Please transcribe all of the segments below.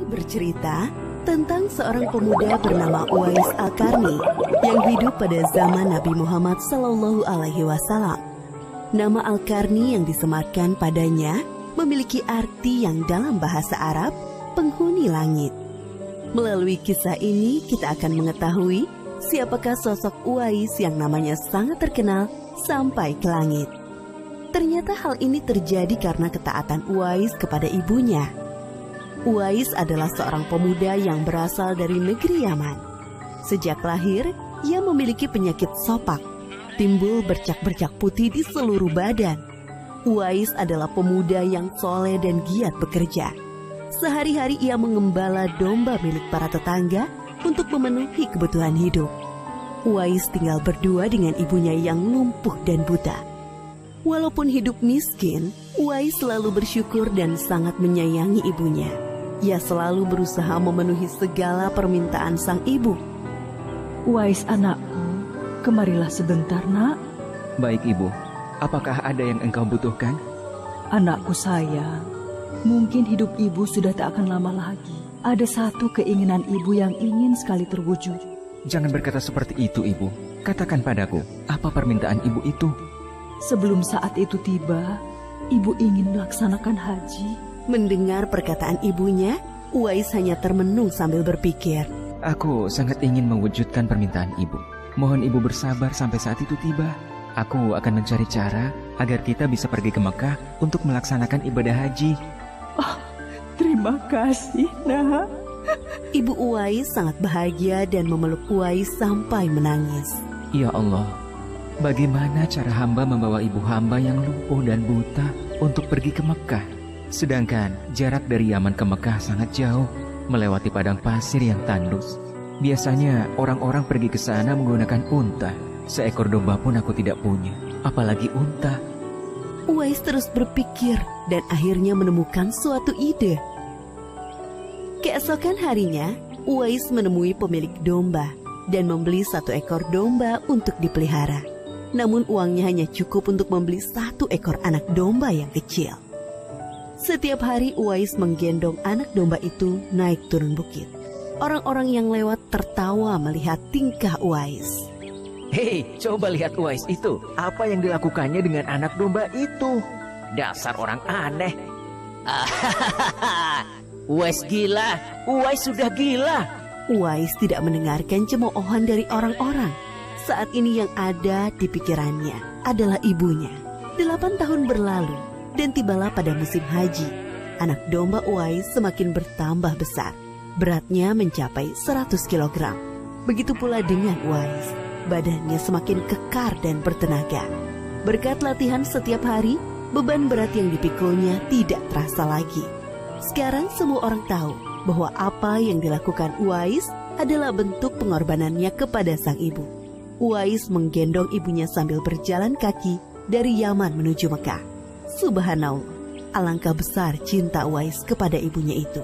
bercerita tentang seorang pemuda bernama Uwais Al-Qarni yang hidup pada zaman Nabi Muhammad SAW. Nama Al-Qarni yang disematkan padanya memiliki arti yang dalam bahasa Arab, penghuni langit. Melalui kisah ini kita akan mengetahui siapakah sosok Uwais yang namanya sangat terkenal sampai ke langit. Ternyata hal ini terjadi karena ketaatan Uwais kepada ibunya. Uwais adalah seorang pemuda yang berasal dari negeri Yaman. Sejak lahir, ia memiliki penyakit sopak, timbul bercak-bercak putih di seluruh badan. Uwais adalah pemuda yang soleh dan giat bekerja. Sehari-hari ia mengembala domba milik para tetangga untuk memenuhi kebutuhan hidup. Uwais tinggal berdua dengan ibunya yang lumpuh dan buta. Walaupun hidup miskin, Uwais selalu bersyukur dan sangat menyayangi ibunya. Ia selalu berusaha memenuhi segala permintaan sang ibu. Uwais anakku, kemarilah sebentar nak. Baik ibu, apakah ada yang engkau butuhkan? Anakku sayang, mungkin hidup ibu sudah tak akan lama lagi. Ada satu keinginan ibu yang ingin sekali terwujud. Jangan berkata seperti itu ibu. Katakan padaku, apa permintaan ibu itu? Sebelum saat itu tiba, ibu ingin melaksanakan haji. Mendengar perkataan ibunya, Uwais hanya termenung sambil berpikir. Aku sangat ingin mewujudkan permintaan ibu. Mohon ibu bersabar sampai saat itu tiba. Aku akan mencari cara agar kita bisa pergi ke Mekah untuk melaksanakan ibadah haji. Oh, terima kasih, nak. Ibu Uwais sangat bahagia dan memeluk Uwais sampai menangis. Ya Allah, bagaimana cara hamba membawa ibu hamba yang lumpuh dan buta untuk pergi ke Mekah? Sedangkan jarak dari Yaman ke Mekah sangat jauh, melewati padang pasir yang tandus. Biasanya orang-orang pergi ke sana menggunakan unta. Seekor domba pun aku tidak punya, apalagi unta. Uwais terus berpikir dan akhirnya menemukan suatu ide. Keesokan harinya, Uwais menemui pemilik domba dan membeli 1 ekor domba untuk dipelihara. Namun uangnya hanya cukup untuk membeli 1 ekor anak domba yang kecil. Setiap hari Uwais menggendong anak domba itu naik turun bukit. Orang-orang yang lewat tertawa melihat tingkah Uwais. Hei, coba lihat Uwais itu. Apa yang dilakukannya dengan anak domba itu? Dasar orang aneh. Uwais gila. Uwais sudah gila. Uwais tidak mendengarkan cemoohan dari orang-orang. Saat ini yang ada di pikirannya adalah ibunya. 8 tahun berlalu dan tibalah pada musim haji. Anak domba Uwais semakin bertambah besar. Beratnya mencapai 100 kg. Begitu pula dengan Uwais. Badannya semakin kekar dan bertenaga. Berkat latihan setiap hari, beban berat yang dipikulnya tidak terasa lagi. Sekarang semua orang tahu bahwa apa yang dilakukan Uwais adalah bentuk pengorbanannya kepada sang ibu. Uwais menggendong ibunya sambil berjalan kaki dari Yaman menuju Mekah. Subhanallah, alangkah besar cinta Uwais kepada ibunya itu.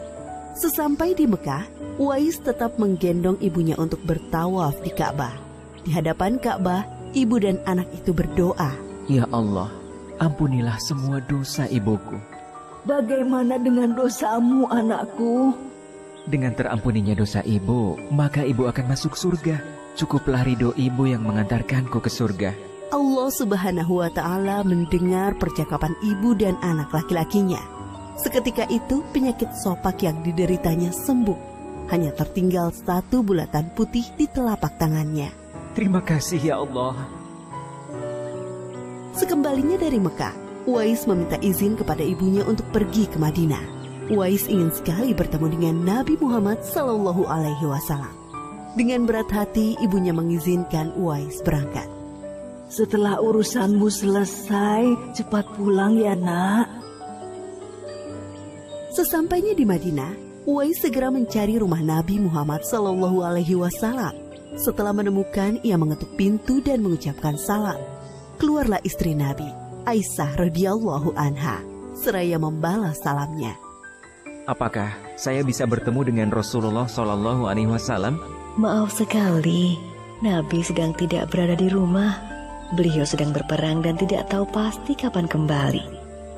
Sesampai di Mekah, Uwais tetap menggendong ibunya untuk bertawaf di Ka'bah. Di hadapan Ka'bah, ibu dan anak itu berdoa. Ya Allah, ampunilah semua dosa ibuku. Bagaimana dengan dosamu, anakku? Dengan terampuninya dosa ibu, maka ibu akan masuk surga. Cukuplah ridho ibu yang mengantarkanku ke surga. Allah Subhanahu wa Ta'ala mendengar percakapan ibu dan anak laki-lakinya. Seketika itu penyakit sopak yang dideritanya sembuh. Hanya tertinggal 1 bulatan putih di telapak tangannya. Terima kasih ya Allah. Sekembalinya dari Mekah, Uwais meminta izin kepada ibunya untuk pergi ke Madinah. Uwais ingin sekali bertemu dengan Nabi Muhammad SAW. Dengan berat hati, ibunya mengizinkan Uwais berangkat. Setelah urusanmu selesai, cepat pulang ya nak. Sesampainya di Madinah, Uwais segera mencari rumah Nabi Muhammad SAW. Setelah menemukan, ia mengetuk pintu dan mengucapkan salam. Keluarlah istri Nabi, Aisyah radhiyallahu anha, seraya membalas salamnya. Apakah saya bisa bertemu dengan Rasulullah SAW? Maaf sekali, Nabi sedang tidak berada di rumah. Beliau sedang berperang dan tidak tahu pasti kapan kembali.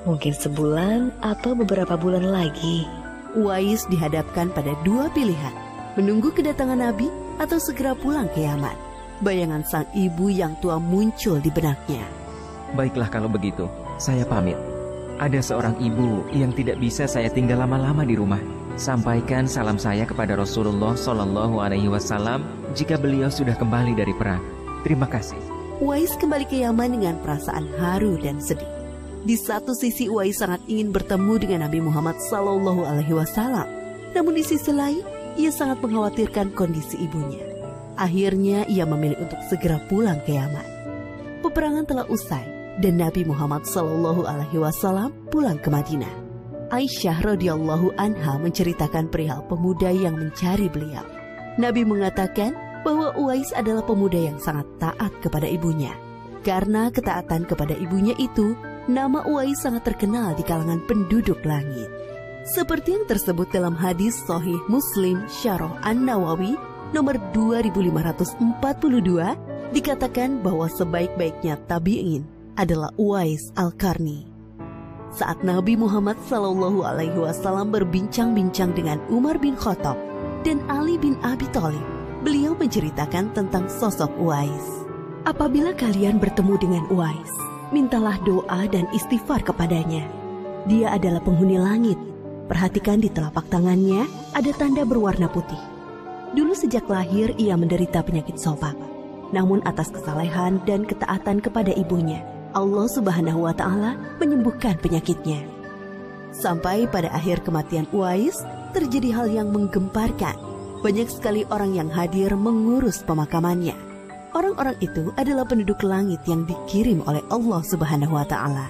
Mungkin sebulan atau beberapa bulan lagi. Uwais dihadapkan pada dua pilihan, menunggu kedatangan Nabi atau segera pulang ke Yaman. Bayangan sang ibu yang tua muncul di benaknya. Baiklah kalau begitu, saya pamit. Ada seorang ibu yang tidak bisa saya tinggal lama-lama di rumah. Sampaikan salam saya kepada Rasulullah Shallallahu Alaihi Wasallam jika beliau sudah kembali dari perang. Terima kasih. Uwais kembali ke Yaman dengan perasaan haru dan sedih. Di satu sisi Uwais sangat ingin bertemu dengan Nabi Muhammad Shallallahu Alaihi Wasallam, namun di sisi lain ia sangat mengkhawatirkan kondisi ibunya. Akhirnya ia memilih untuk segera pulang ke Yaman. Peperangan telah usai dan Nabi Muhammad Shallallahu Alaihi Wasallam pulang ke Madinah. Aisyah radhiyallahu anha menceritakan perihal pemuda yang mencari beliau. Nabi mengatakan bahwa Uwais adalah pemuda yang sangat taat kepada ibunya. Karena ketaatan kepada ibunya itu, nama Uwais sangat terkenal di kalangan penduduk langit. Seperti yang tersebut dalam hadis Sahih Muslim Syarah An-Nawawi nomor 2542, dikatakan bahwa sebaik-baiknya tabi'in adalah Uwais Al-Qarni. Saat Nabi Muhammad SAW berbincang-bincang dengan Umar bin Khattab dan Ali bin Abi Thalib, beliau menceritakan tentang sosok Uwais. Apabila kalian bertemu dengan Uwais, mintalah doa dan istighfar kepadanya. Dia adalah penghuni langit. Perhatikan di telapak tangannya ada tanda berwarna putih. Dulu sejak lahir ia menderita penyakit sobak. Namun atas kesalehan dan ketaatan kepada ibunya, Allah Subhanahu wa Ta'ala menyembuhkan penyakitnya. Sampai pada akhir kematian Uwais, terjadi hal yang menggemparkan. Banyak sekali orang yang hadir mengurus pemakamannya. Orang-orang itu adalah penduduk langit yang dikirim oleh Allah Subhanahu wa Ta'ala.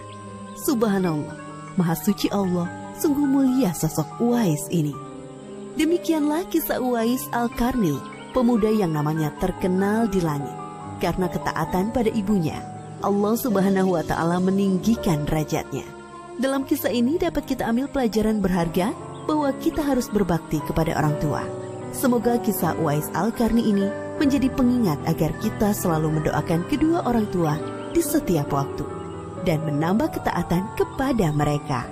Subhanallah, Maha Suci Allah, sungguh mulia sosok Uwais ini. Demikianlah kisah Uwais Al-Qarni, pemuda yang namanya terkenal di langit. Karena ketaatan pada ibunya, Allah Subhanahu wa Ta'ala meninggikan derajatnya. Dalam kisah ini dapat kita ambil pelajaran berharga bahwa kita harus berbakti kepada orang tua. Semoga kisah Uwais Al-Qarni ini menjadi pengingat agar kita selalu mendoakan kedua orang tua di setiap waktu dan menambah ketaatan kepada mereka.